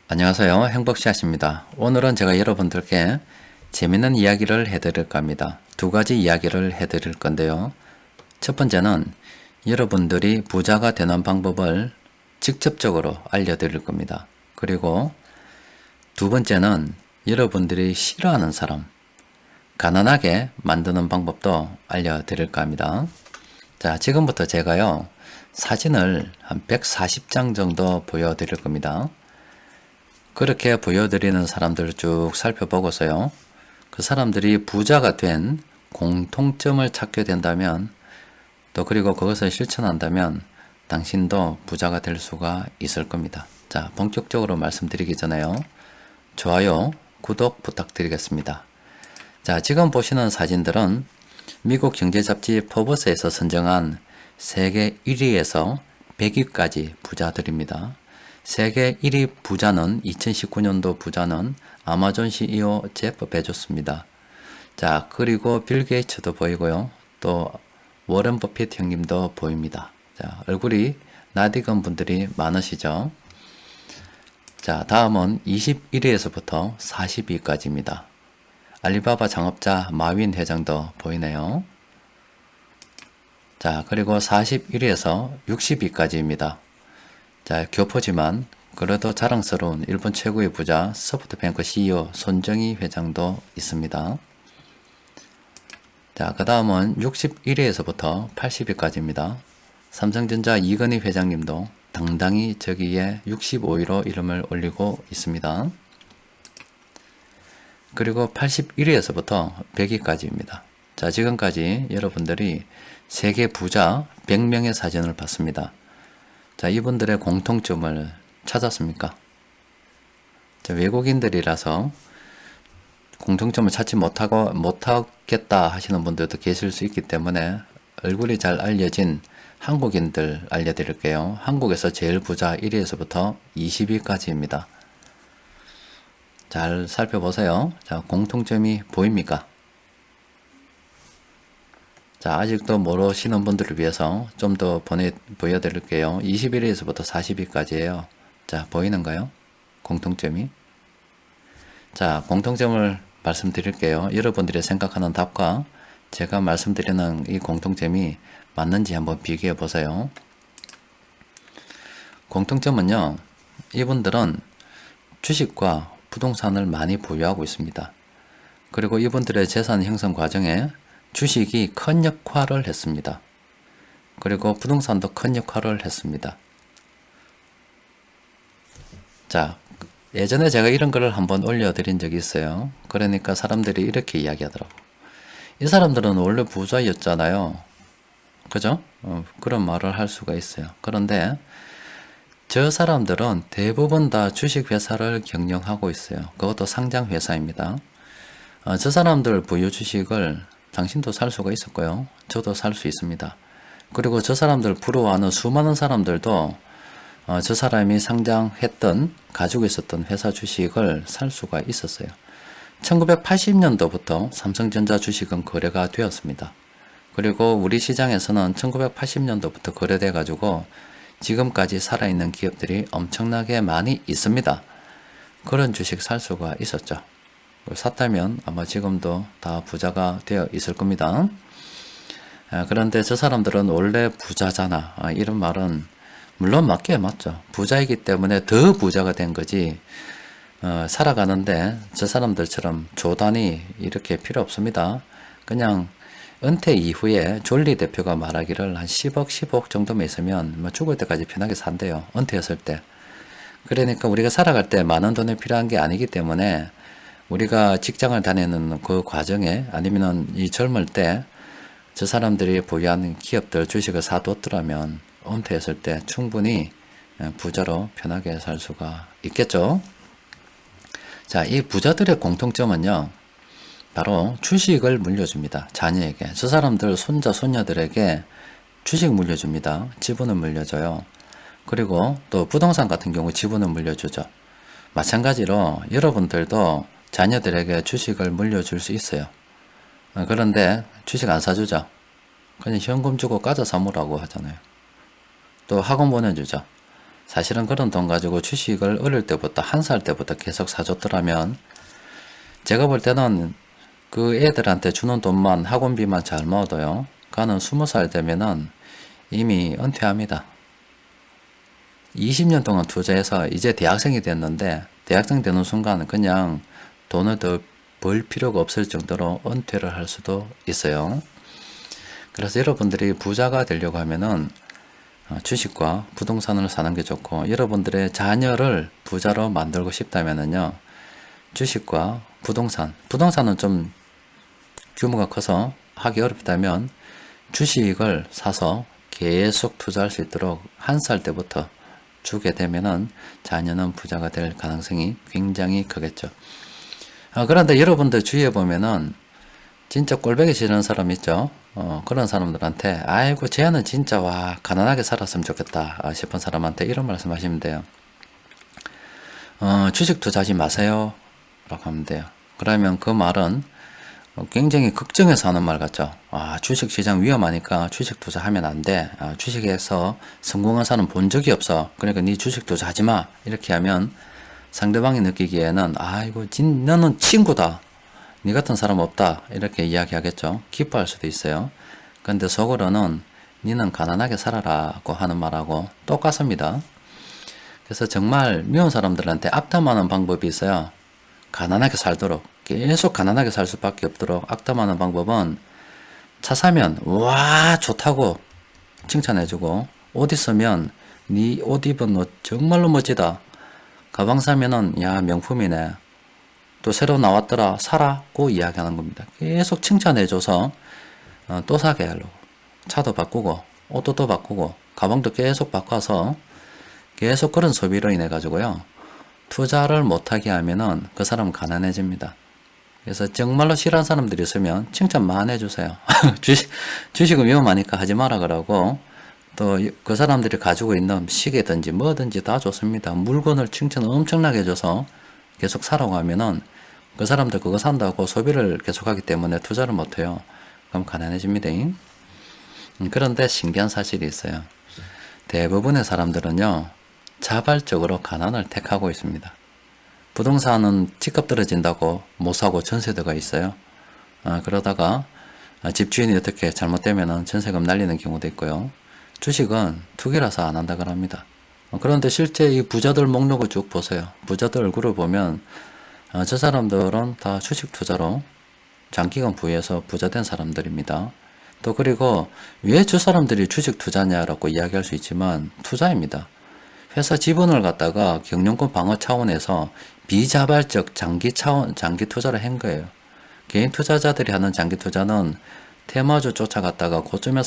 안녕하세요. 행복씨앗입니다. 오늘은 제가 여러분들께 재밌는 이야기를 해드릴까 합니다. 두 가지 이야기를 해드릴 건데요. 첫 번째는 여러분들이 부자가 되는 방법을 직접적으로 알려드릴 겁니다. 그리고 두 번째는 여러분들이 싫어하는 사람, 가난하게 만드는 방법도 알려드릴까 합니다. 자, 지금부터 제가요, 사진을 한 140장 정도 보여드릴 겁니다. 그렇게 보여드리는 사람들을 쭉 살펴보고서요, 그 사람들이 부자가 된 공통점을 찾게 된다면, 또 그리고 그것을 실천한다면 당신도 부자가 될 수가 있을 겁니다. 자, 본격적으로 말씀드리기 전에요, 좋아요, 구독 부탁드리겠습니다. 자, 지금 보시는 사진들은 미국 경제잡지 포브스에서 선정한 세계 1위에서 100위까지 부자들입니다. 세계 1위 부자는 2019년도 부자는 아마존 CEO 제프 베조스입니다. 자, 그리고 빌 게이츠도 보이고요. 또 워런 버핏 형님도 보입니다. 자, 얼굴이 낯익은 분들이 많으시죠. 자, 다음은 21위에서부터 40위까지입니다. 알리바바 창업자 마윈 회장도 보이네요. 자, 그리고 41위에서 60위까지입니다. 자, 교포지만 그래도 자랑스러운 일본 최고의 부자 소프트뱅크 CEO 손정희 회장도 있습니다. 자, 그 다음은 61위에서부터 80위까지입니다. 삼성전자 이건희 회장님도 당당히 저기에 65위로 이름을 올리고 있습니다. 그리고 81위에서부터 100위까지입니다. 자, 지금까지 여러분들이 세계 부자 100명의 사진을 봤습니다. 자, 이분들의 공통점을 찾았습니까? 자, 외국인들이라서 공통점을 찾지 못하겠다 하시는 분들도 계실 수 있기 때문에 얼굴이 잘 알려진 한국인들 알려드릴게요. 한국에서 제일 부자 1위에서부터 20위까지입니다. 잘 살펴보세요. 자, 공통점이 보입니까? 자, 아직도 모르시는 분들을 위해서 좀 더 보여드릴게요. 21위에서부터 40위까지예요. 자, 보이는가요? 공통점이. 자, 공통점을 말씀드릴게요. 여러분들이 생각하는 답과 제가 말씀드리는 이 공통점이 맞는지 한번 비교해 보세요. 공통점은요, 이분들은 주식과 부동산을 많이 보유하고 있습니다. 그리고 이분들의 재산 형성 과정에 주식이 큰 역할을 했습니다. 그리고 부동산도 큰 역할을 했습니다. 자, 예전에 제가 이런 글을 한번 올려드린 적이 있어요. 그러니까 사람들이 이렇게 이야기하더라고. 이 사람들은 원래 부자였잖아요. 그죠? 그런 말을 할 수가 있어요. 그런데 저 사람들은 대부분 다 주식회사를 경영하고 있어요. 그것도 상장회사입니다. 저 사람들 부유 주식을 당신도 살 수가 있었고요. 저도 살 수 있습니다. 그리고 저 사람들 부러워하는 수많은 사람들도 저 사람이 상장했던, 가지고 있었던 회사 주식을 살 수가 있었어요. 1980년도부터 삼성전자 주식은 거래가 되었습니다. 그리고 우리 시장에서는 1980년도부터 거래돼 가지고 지금까지 살아있는 기업들이 엄청나게 많이 있습니다. 그런 주식 살 수가 있었죠. 샀다면 아마 지금도 다 부자가 되어 있을 겁니다. 그런데 저 사람들은 원래 부자잖아, 이런 말은 물론 맞게 맞죠. 부자이기 때문에 더 부자가 된 거지, 살아가는데 저 사람들처럼 조단이 이렇게 필요 없습니다. 그냥 은퇴 이후에 졸리 대표가 말하기를 한 10억, 15억 정도만 있으면 뭐 죽을 때까지 편하게 산대요. 은퇴했을 때. 그러니까 우리가 살아갈 때 많은 돈이 필요한 게 아니기 때문에 우리가 직장을 다니는 그 과정에, 아니면은 이 젊을 때 저 사람들이 보유하는 기업들 주식을 사뒀더라면 은퇴했을 때 충분히 부자로 편하게 살 수가 있겠죠. 자, 이 부자들의 공통점은요, 바로 주식을 물려줍니다. 자녀에게. 저 사람들 손자, 손녀들에게 주식 물려줍니다. 지분을 물려줘요. 그리고 또 부동산 같은 경우 지분을 물려주죠. 마찬가지로 여러분들도 자녀들에게 주식을 물려줄 수 있어요. 그런데 주식 안 사주죠. 그냥 현금 주고 과자 사모라고 하잖아요. 또 학원 보내주죠. 사실은 그런 돈 가지고 주식을 어릴 때부터, 1살 때부터 계속 사줬더라면, 제가 볼 때는 그 애들한테 주는 돈만, 학원비만 잘 모아도요, 가는 20살 되면은 이미 은퇴합니다. 20년 동안 투자해서 이제 대학생이 됐는데, 대학생 되는 순간 그냥 돈을 더 벌 필요가 없을 정도로 은퇴를 할 수도 있어요. 그래서 여러분들이 부자가 되려고 하면은 주식과 부동산을 사는 게 좋고, 여러분들의 자녀를 부자로 만들고 싶다면은요, 주식과 부동산은 좀 규모가 커서 하기 어렵다면 주식을 사서 계속 투자할 수 있도록 1살 때부터 주게 되면은 자녀는 부자가 될 가능성이 굉장히 크겠죠. 그런데 여러분들 주위에 보면은 진짜 꼴보기 싫은 사람 있죠. 그런 사람들한테 아이고 쟤는 진짜 와 가난하게 살았으면 좋겠다 싶은 사람한테 이런 말씀 하시면 돼요. 주식 투자하지 마세요 라고 하면 돼요. 그러면 그 말은 굉장히 걱정해서 하는 말 같죠. 주식시장 위험하니까 주식 투자하면 안 돼. 주식에서 성공한 사람 본 적이 없어. 그러니까 네 주식 투자하지 마. 이렇게 하면 상대방이 느끼기에는 아이고 너는 친구다. 네 같은 사람 없다. 이렇게 이야기하겠죠. 기뻐할 수도 있어요. 근데 속으로는 니는 가난하게 살아라고 하는 말하고 똑같습니다. 그래서 정말 미운 사람들한테 악담하는 방법이 있어요. 가난하게 살도록, 계속 가난하게 살 수밖에 없도록 악담하는 방법은 차 사면 와 좋다고 칭찬해주고, 옷 있으면 네 옷 입은 옷 정말로 멋지다. 가방 사면은 야 명품이네. 또 새로 나왔더라 사라고 이야기하는 겁니다. 계속 칭찬해줘서 또 사게 하려고. 차도 바꾸고 옷도 또 바꾸고 가방도 계속 바꿔서 계속 그런 소비로 인해 가지고요, 투자를 못하게 하면은 그 사람은 가난해집니다. 그래서 정말로 싫어하는 사람들이 있으면 칭찬만 해주세요. 주식은 위험하니까 하지 마라 그러고, 또 그 사람들이 가지고 있는 시계든지 뭐든지 다 좋습니다. 물건을 칭찬 엄청나게 해줘서 계속 사라고 하면은 그 사람들 그거 산다고 소비를 계속하기 때문에 투자를 못해요. 그럼 가난해집니다. 그런데 신기한 사실이 있어요. 대부분의 사람들은요, 자발적으로 가난을 택하고 있습니다. 부동산은 집값 떨어진다고 못 사고 전세대가 있어요. 그러다가 집주인이 어떻게 잘못되면 전세금 날리는 경우도 있고요. 주식은 투기라서 안 한다 그럽니다. 그런데 실제 이 부자들 목록을 쭉 보세요. 부자들 얼굴을 보면 저 사람들은 다 주식 투자로 장기간 부여해서 부자 된 사람들입니다. 또 그리고 왜 저 사람들이 주식 투자냐라고 이야기할 수 있지만 투자입니다. 회사 지분을 갖다가 경영권 방어 차원에서 비자발적 장기 투자를 한 거예요. 개인 투자자들이 하는 장기 투자는 테마주 쫓아갔다가 고점에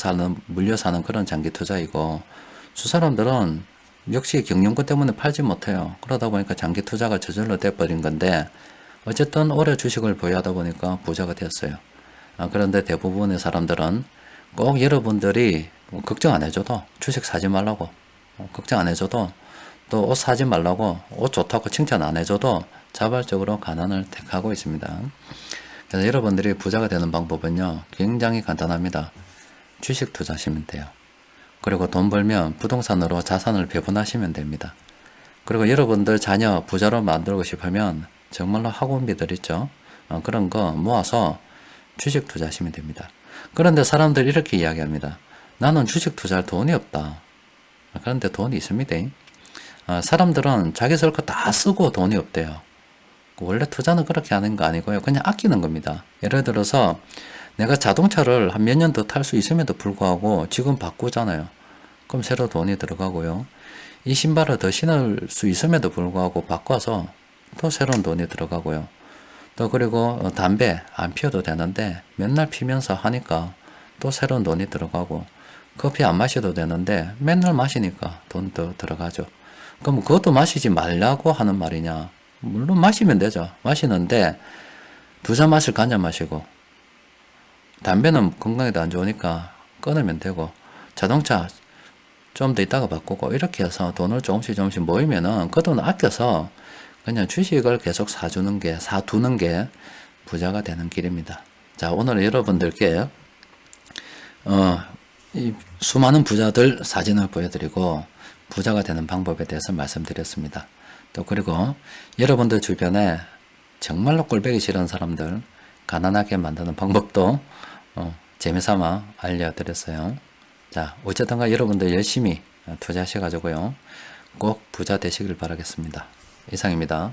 물려 사는 그런 장기 투자이고, 수 사람들은 역시 경영권 때문에 팔지 못해요. 그러다 보니까 장기 투자가 저절로 돼버린 건데, 어쨌든 오래 주식을 보유하다 보니까 부자가 됐어요. 그런데 대부분의 사람들은 꼭 여러분들이 걱정 안 해줘도 주식 사지 말라고, 걱정 안 해줘도, 또 옷 사지 말라고, 옷 좋다고 칭찬 안 해줘도 자발적으로 가난을 택하고 있습니다. 그래서 여러분들이 부자가 되는 방법은요, 굉장히 간단합니다. 주식 투자하시면 돼요. 그리고 돈 벌면 부동산으로 자산을 배분하시면 됩니다. 그리고 여러분들 자녀 부자로 만들고 싶으면 정말로 학원비들 있죠. 그런 거 모아서 주식 투자하시면 됩니다. 그런데 사람들이 이렇게 이야기합니다. 나는 주식 투자할 돈이 없다. 그런데 돈이 있습니다. 사람들은 자기 쓸 거 다 쓰고 돈이 없대요. 원래 투자는 그렇게 하는 거 아니고요. 그냥 아끼는 겁니다. 예를 들어서 내가 자동차를 한 몇 년 더 탈 수 있음에도 불구하고 지금 바꾸잖아요. 그럼 새로 돈이 들어가고요. 이 신발을 더 신을 수 있음에도 불구하고 바꿔서 또 새로운 돈이 들어가고요. 또 그리고 담배 안 피워도 되는데 맨날 피면서 하니까 또 새로운 돈이 들어가고, 커피 안 마셔도 되는데 맨날 마시니까 돈 더 들어가죠. 그럼 그것도 마시지 말라고 하는 말이냐? 물론 마시면 되죠. 마시는데 두 잔 마실 거 한 잔 마시고, 담배는 건강에도 안 좋으니까 끊으면 되고, 자동차 좀 더 있다가 바꾸고, 이렇게 해서 돈을 조금씩 모이면은 그 돈 아껴서 그냥 주식을 계속 사두는 게 부자가 되는 길입니다. 자, 오늘 여러분들께 이 수많은 부자들 사진을 보여드리고, 부자가 되는 방법에 대해서 말씀드렸습니다. 또 그리고 여러분들 주변에 정말로 꼴보기 싫은 사람들 가난하게 만드는 방법도 재미삼아 알려드렸어요. 자, 어쨌든가 여러분들 열심히 투자하셔가지고요 꼭 부자 되시길 바라겠습니다. 이상입니다.